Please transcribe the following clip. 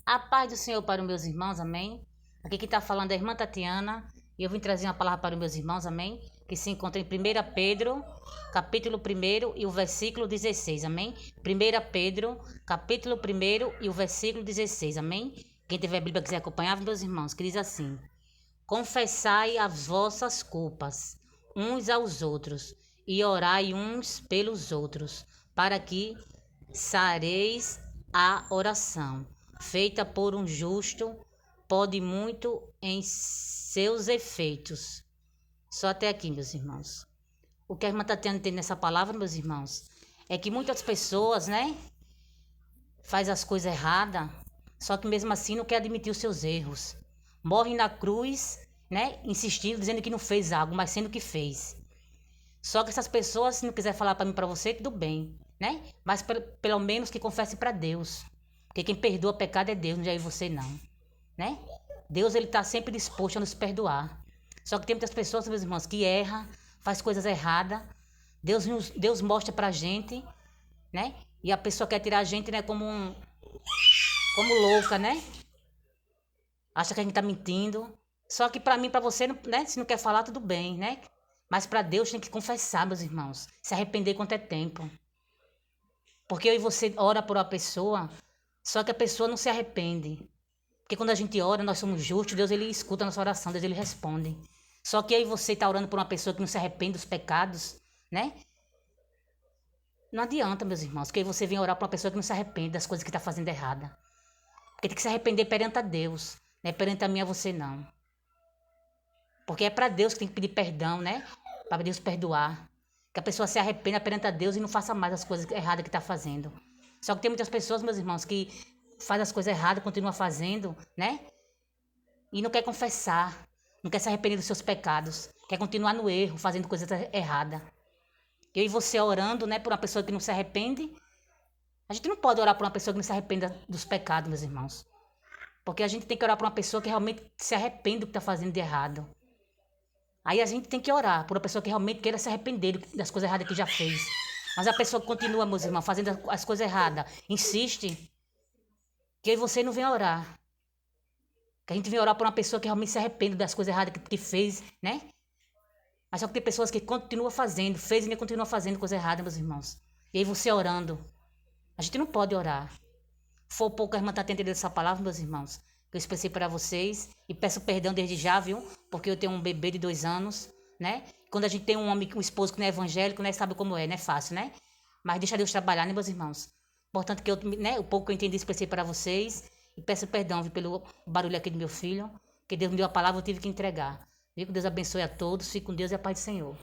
A paz do Senhor para os meus irmãos, amém? Aqui quem está falando é a irmã Tatiana e eu vim trazer uma palavra para os meus irmãos, amém? Que se encontra em 1 Pedro, capítulo 1 e o versículo 16, amém? 1 Pedro, capítulo 1 e o versículo 16, amém? Quem tiver a Bíblia quiser acompanhar, meus irmãos, que diz assim: Confessai as vossas culpas uns aos outros e orai uns pelos outros, para que sareis a oração feita por um justo pode muito em seus efeitos. Só até aqui, meus irmãos. O que a irmã Tatiana tem nessa palavra, meus irmãos, é que muitas pessoas, né, faz as coisas erradas, só que mesmo assim não quer admitir os seus erros. Morre na cruz, né, insistindo, dizendo que não fez algo, mas sendo que fez. Só que essas pessoas, se não quiser falar para mim, para você, tudo bem, né? Mas pelo menos que confesse para Deus. Porque quem perdoa pecado é Deus, não é você não, né? Deus, ele está sempre disposto a nos perdoar. Só que tem muitas pessoas, meus irmãos, que erram, faz coisas erradas. Deus mostra pra gente, né? E a pessoa quer tirar a gente, né, como louca, né? Acha que a gente tá mentindo. Só que para mim, para você, né, se não quer falar, tudo bem, né? Mas para Deus tem que confessar, meus irmãos. Se arrepender quanto é tempo. Porque eu e você ora por uma pessoa, só que a pessoa não se arrepende. Porque quando a gente ora, nós somos justos, Deus ele escuta a nossa oração, Deus ele responde. Só que aí você está orando por uma pessoa que não se arrepende dos pecados, né? Não adianta, meus irmãos, que aí você vem orar por uma pessoa que não se arrepende das coisas que está fazendo errada. Porque tem que se arrepender perante a Deus, não é perante a mim e a você não. Porque é para Deus que tem que pedir perdão, né? Para Deus perdoar. Que a pessoa se arrependa perante a Deus e não faça mais as coisas erradas que está fazendo. Só que tem muitas pessoas, meus irmãos, que faz as coisas erradas, continua fazendo, né? E não quer confessar, não quer se arrepender dos seus pecados, quer continuar no erro, fazendo coisas erradas. Eu e você orando, né, por uma pessoa que não se arrepende, a gente não pode orar por uma pessoa que não se arrependa dos pecados, meus irmãos. Porque a gente tem que orar por uma pessoa que realmente se arrepende do que está fazendo de errado. Aí a gente tem que orar por uma pessoa que realmente queira se arrepender das coisas erradas que já fez. Mas a pessoa que continua, meus irmãos, fazendo as coisas erradas, insiste, que aí você não vem orar. Que a gente vem orar por uma pessoa que realmente se arrepende das coisas erradas que fez, né? Mas só que tem pessoas que continuam fazendo, fez e ainda continua fazendo coisa errada, meus irmãos. E aí você orando. A gente não pode orar. Foi pouco a irmã está entendendo essa palavra, meus irmãos, que eu expressei para vocês. E peço perdão desde já, viu? Porque eu tenho um bebê de 2 anos, né? Quando a gente tem um homem, um esposo que não é evangélico, né? Sabe como é, não é fácil, né? Mas deixa Deus trabalhar, né, meus irmãos? Portanto, que eu, né, o pouco que eu entendi, expressei para vocês. E peço perdão, viu, pelo barulho aqui do meu filho. Que Deus me deu a palavra, eu tive que entregar. Viu? Que Deus abençoe a todos. Fique com Deus e a paz do Senhor.